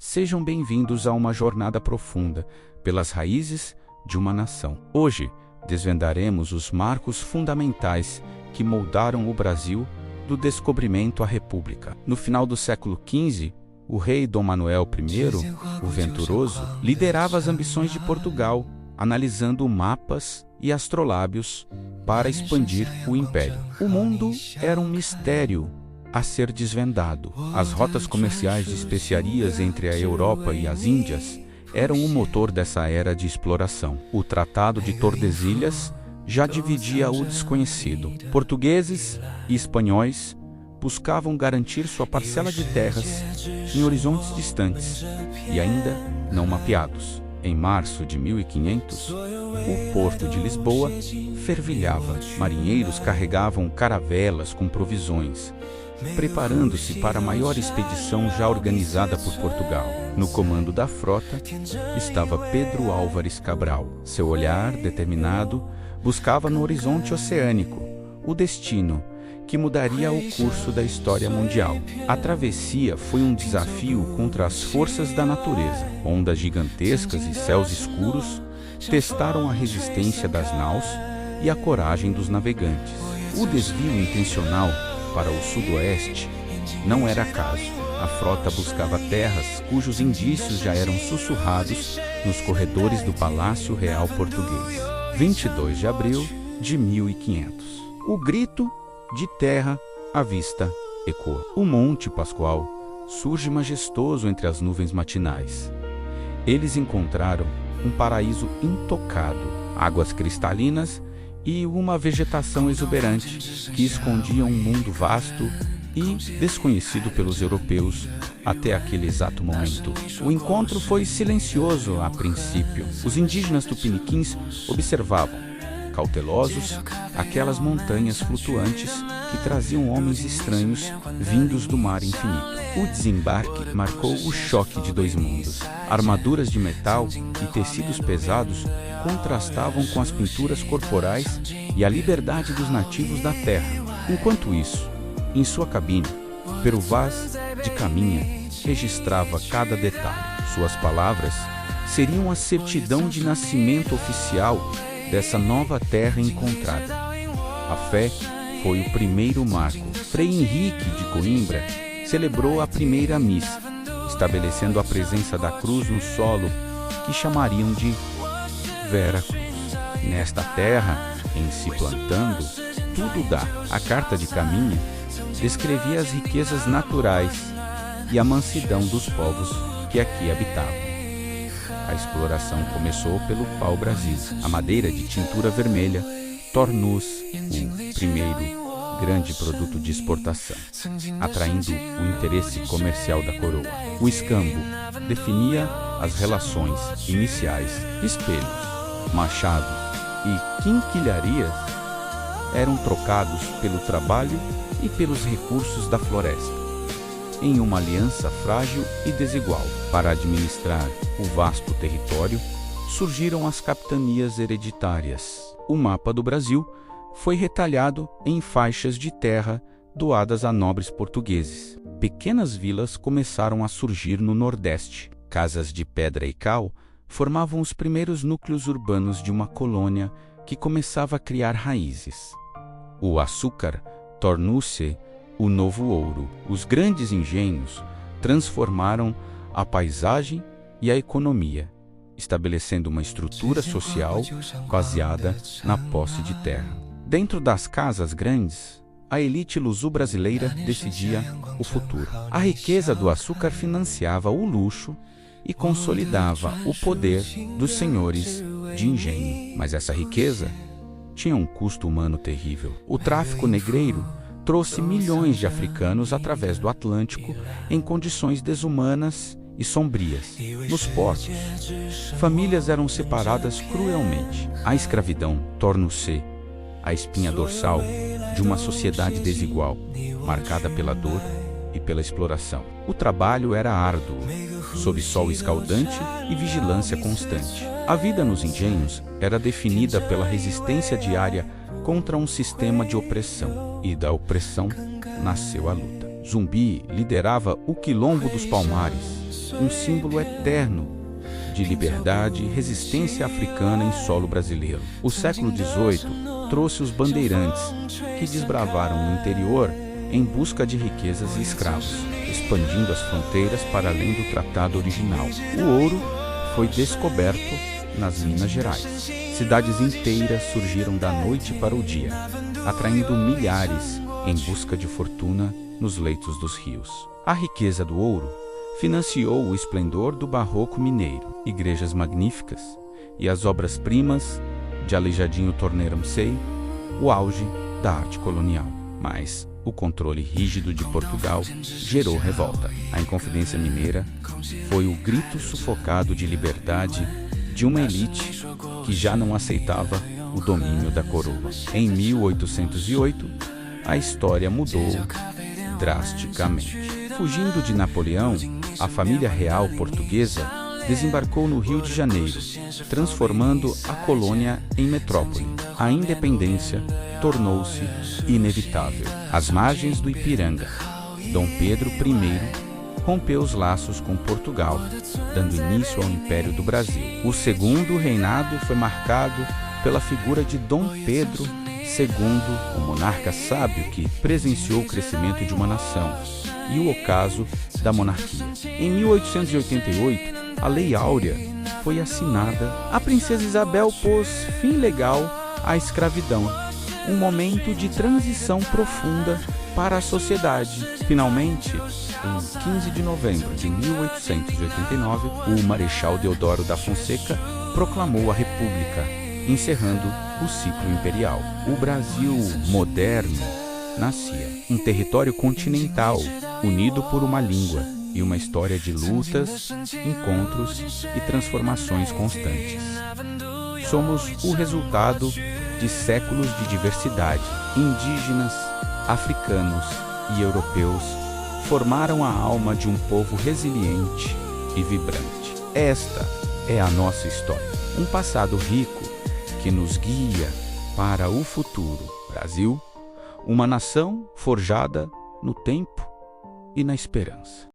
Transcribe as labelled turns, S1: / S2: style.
S1: Sejam bem-vindos a uma jornada profunda pelas raízes de uma nação. Hoje, desvendaremos os marcos fundamentais que moldaram o Brasil do descobrimento à República. No final do século XV, o rei Dom Manuel I, o Venturoso, liderava as ambições de Portugal, analisando mapas e astrolábios para expandir o império. O mundo era um mistério a ser desvendado. As rotas comerciais de especiarias entre a Europa e as Índias eram o motor dessa era de exploração. O Tratado de Tordesilhas já dividia o desconhecido. Portugueses e espanhóis buscavam garantir sua parcela de terras em horizontes distantes e ainda não mapeados. Em março de 1500, o porto de Lisboa fervilhava. Marinheiros carregavam caravelas com provisões, preparando-se para a maior expedição já organizada por Portugal. No comando da frota estava Pedro Álvares Cabral. Seu olhar, determinado, buscava no horizonte oceânico o destino que mudaria o curso da história mundial. A travessia foi um desafio contra as forças da natureza. Ondas gigantescas e céus escuros testaram a resistência das naus e a coragem dos navegantes. O desvio intencional para o sudoeste não era acaso. A frota buscava terras cujos indícios já eram sussurrados nos corredores do Palácio Real Português. 22 de abril de 1500. O grito de terra à vista ecoa. O Monte Pascoal surge majestoso entre as nuvens matinais. Eles encontraram um paraíso intocado, águas cristalinas e uma vegetação exuberante que escondia um mundo vasto e desconhecido pelos europeus até aquele exato momento. O encontro foi silencioso a princípio. Os indígenas tupiniquins observavam, cautelosos, aquelas montanhas flutuantes que traziam homens estranhos vindos do mar infinito. O desembarque marcou o choque de dois mundos. Armaduras de metal e tecidos pesados contrastavam com as pinturas corporais e a liberdade dos nativos da terra. Enquanto isso, em sua cabine, Pero Vaz de Caminha registrava cada detalhe. Suas palavras seriam a certidão de nascimento oficial dessa nova terra encontrada. A fé foi o primeiro marco. Frei Henrique de Coimbra celebrou a primeira missa, estabelecendo a presença da cruz no solo que chamariam de Vera Cruz. Nesta terra, em se plantando, tudo dá. A carta de Caminha descrevia as riquezas naturais e a mansidão dos povos que aqui habitavam. A exploração começou pelo pau-brasil, a madeira de tintura vermelha, tornus, o primeiro grande produto de exportação, atraindo o interesse comercial da coroa. O escambo definia as relações iniciais. Espelhos, machados e quinquilharias eram trocados pelo trabalho e pelos recursos da floresta, em uma aliança frágil e desigual. Para administrar o vasto território, surgiram as capitanias hereditárias. O mapa do Brasil foi retalhado em faixas de terra doadas a nobres portugueses. Pequenas vilas começaram a surgir no Nordeste. Casas de pedra e cal formavam os primeiros núcleos urbanos de uma colônia que começava a criar raízes. O açúcar tornou-se o novo ouro. Os grandes engenhos transformaram a paisagem e a economia, estabelecendo uma estrutura social baseada na posse de terra. Dentro das casas grandes, a elite luso-brasileira decidia o futuro. A riqueza do açúcar financiava o luxo e consolidava o poder dos senhores de engenho. Mas essa riqueza tinha um custo humano terrível. O tráfico negreiro trouxe milhões de africanos através do Atlântico em condições desumanas e sombrias. Nos portos, famílias eram separadas cruelmente. A escravidão torna-se a espinha dorsal de uma sociedade desigual, marcada pela dor e pela exploração. O trabalho era árduo, sob sol escaldante e vigilância constante. A vida nos engenhos era definida pela resistência diária contra um sistema de opressão, e da opressão nasceu a luta. Zumbi liderava o Quilombo dos Palmares, um símbolo eterno de liberdade e resistência africana em solo brasileiro. O século XVIII trouxe os bandeirantes, que desbravaram o interior em busca de riquezas e escravos, expandindo as fronteiras para além do tratado original. O ouro foi descoberto nas Minas Gerais. Cidades inteiras surgiram da noite para o dia, atraindo milhares em busca de fortuna nos leitos dos rios. A riqueza do ouro financiou o esplendor do barroco mineiro. Igrejas magníficas e as obras-primas de Aleijadinho tornaram-se o auge da arte colonial. Mas o controle rígido de Portugal gerou revolta. A Inconfidência Mineira foi o grito sufocado de liberdade de uma elite que já não aceitava o domínio da coroa. Em 1808, a história mudou drasticamente. Fugindo de Napoleão, a família real portuguesa desembarcou no Rio de Janeiro, transformando a colônia em metrópole. A independência tornou-se inevitável. Às margens do Ipiranga, Dom Pedro I rompeu os laços com Portugal, dando início ao Império do Brasil. O segundo reinado foi marcado pela figura de Dom Pedro II, o monarca sábio que presenciou o crescimento de uma nação, e o ocaso da monarquia. Em 1888, a Lei Áurea foi assinada. A princesa Isabel pôs fim legal à escravidão, um momento de transição profunda para a sociedade. Finalmente, em 15 de novembro de 1889, o Marechal Deodoro da Fonseca proclamou a República, encerrando o ciclo imperial. O Brasil moderno nascia, um território continental, unido por uma língua e uma história de lutas, encontros e transformações constantes. Somos o resultado de séculos de diversidade. Indígenas, africanos e europeus formaram a alma de um povo resiliente e vibrante. Esta é a nossa história, um passado rico que nos guia para o futuro. Brasil, uma nação forjada no tempo e na esperança.